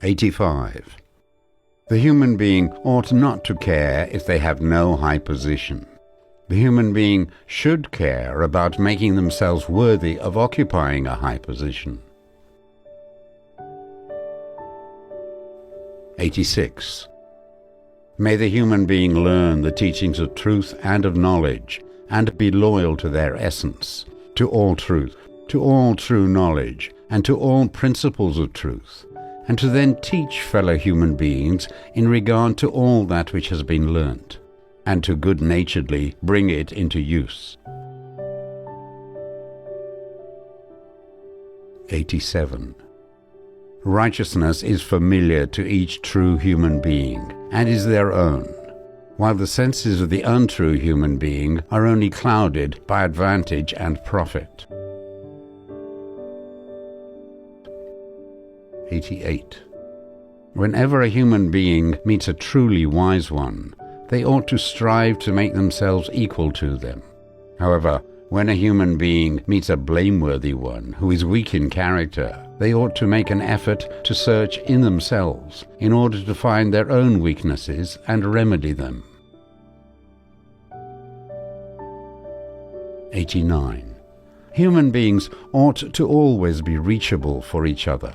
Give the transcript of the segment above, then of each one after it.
85. The human being ought not to care if they have no high position. The human being should care about making themselves worthy of occupying a high position. 86. May the human being learn the teachings of truth and of knowledge, and be loyal to their essence, to all truth, to all true knowledge, and to all principles of truth, and to then teach fellow human beings in regard to all that which has been learnt, and to good-naturedly bring it into use. 87. Righteousness is familiar to each true human being, and is their own, while the senses of the untrue human being are only clouded by advantage and profit. 88. Whenever a human being meets a truly wise one, they ought to strive to make themselves equal to them. However, when a human being meets a blameworthy one who is weak in character, they ought to make an effort to search in themselves in order to find their own weaknesses and remedy them. 89. Human beings ought to always be reachable for each other,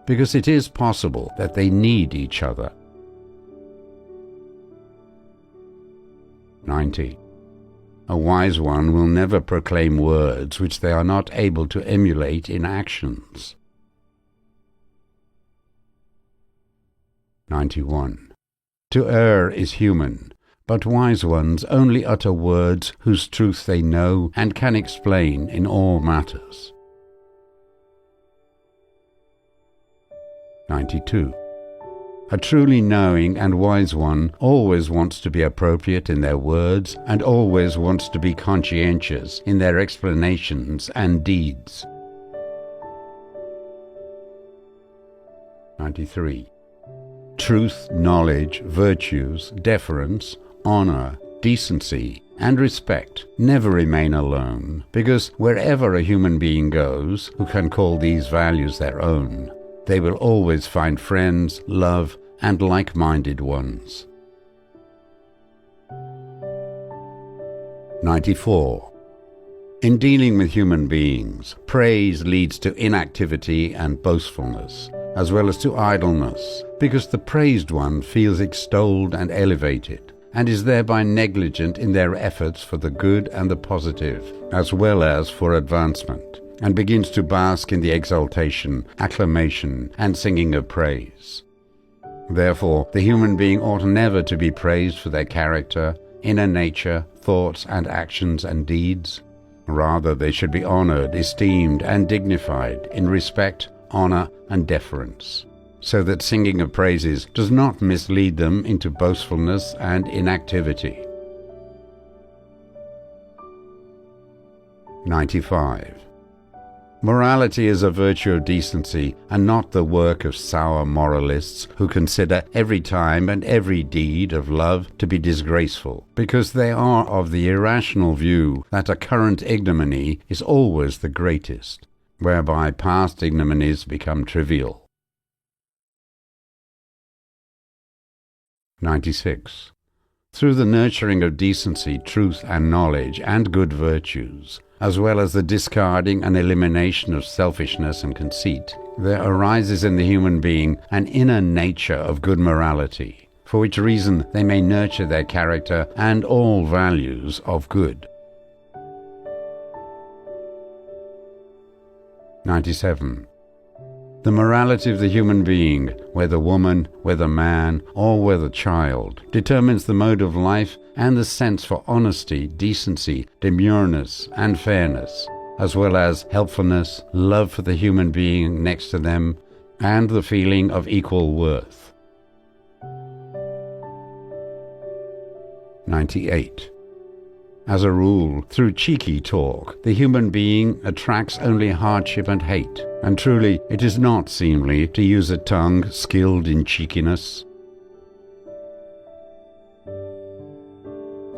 because it is possible that they need each other. 90. A wise one will never proclaim words which they are not able to emulate in actions. 91. To err is human, but wise ones only utter words whose truth they know and can explain in all matters. 92. A truly knowing and wise one always wants to be appropriate in their words and always wants to be conscientious in their explanations and deeds. 93. Truth, knowledge, virtues, deference, honor, decency, and respect never remain alone, because wherever a human being goes who can call these values their own, they will always find friends, love, and like-minded ones. 94. In dealing with human beings, praise leads to inactivity and boastfulness, as well as to idleness, because the praised one feels extolled and elevated, and is thereby negligent in their efforts for the good and the positive, as well as for advancement, and begins to bask in the exaltation, acclamation, and singing of praise. Therefore, the human being ought never to be praised for their character, inner nature, thoughts and actions and deeds. Rather, they should be honored, esteemed, and dignified in respect, honor, and deference, so that singing of praises does not mislead them into boastfulness and inactivity. 95. Morality is a virtue of decency, and not the work of sour moralists who consider every time and every deed of love to be disgraceful, because they are of the irrational view that a current ignominy is always the greatest, whereby past ignominies become trivial. 96. Through the nurturing of decency, truth, and knowledge, and good virtues, as well as the discarding and elimination of selfishness and conceit, there arises in the human being an inner nature of good morality, for which reason they may nurture their character and all values of good. 97. The morality of the human being, whether woman, whether man, or whether child, determines the mode of life and the sense for honesty, decency, demureness, and fairness, as well as helpfulness, love for the human being next to them, and the feeling of equal worth. 98. As a rule, through cheeky talk, the human being attracts only hardship and hate, and truly it is not seemly to use a tongue skilled in cheekiness.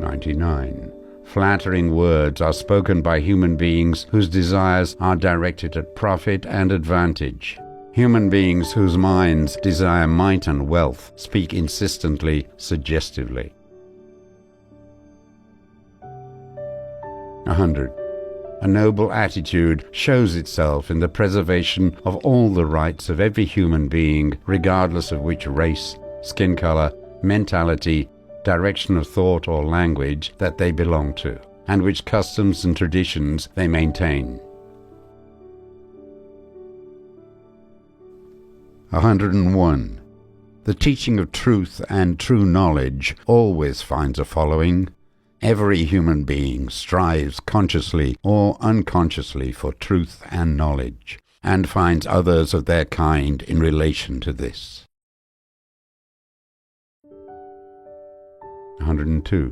99. Flattering words are spoken by human beings whose desires are directed at profit and advantage. Human beings whose minds desire might and wealth speak insistently, suggestively. 100. A noble attitude shows itself in the preservation of all the rights of every human being, regardless of which race, skin color, mentality, direction of thought or language that they belong to, and which customs and traditions they maintain. 101. The teaching of truth and true knowledge always finds a following. Every human being strives consciously or unconsciously for truth and knowledge, and finds others of their kind in relation to this. 102.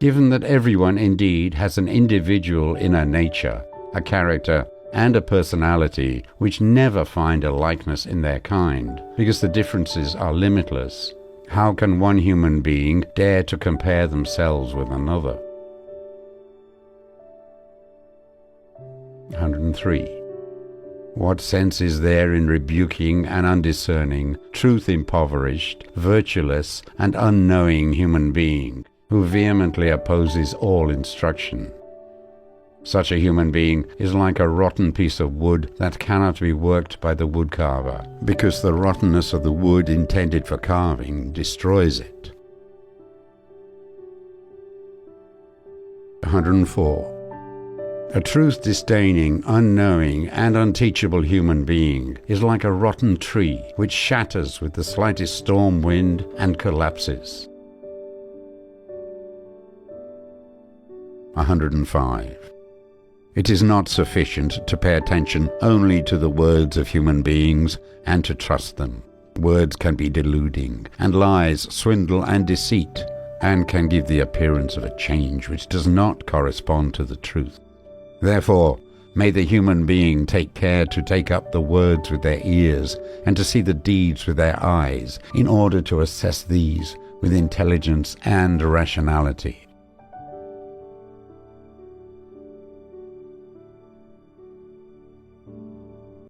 Given that everyone indeed has an individual inner nature, a character, and a personality which never find a likeness in their kind, because the differences are limitless, how can one human being dare to compare themselves with another? 103. What sense is there in rebuking an undiscerning, truth-impoverished, virtueless, and unknowing human being who vehemently opposes all instruction? Such a human being is like a rotten piece of wood that cannot be worked by the woodcarver, because the rottenness of the wood intended for carving destroys it. 104. A truth-disdaining, unknowing, and unteachable human being is like a rotten tree which shatters with the slightest storm wind and collapses. 105. It is not sufficient to pay attention only to the words of human beings and to trust them. Words can be deluding, and lies, swindle, and deceit, and can give the appearance of a change which does not correspond to the truth. Therefore, may the human being take care to take up the words with their ears and to see the deeds with their eyes, in order to assess these with intelligence and rationality.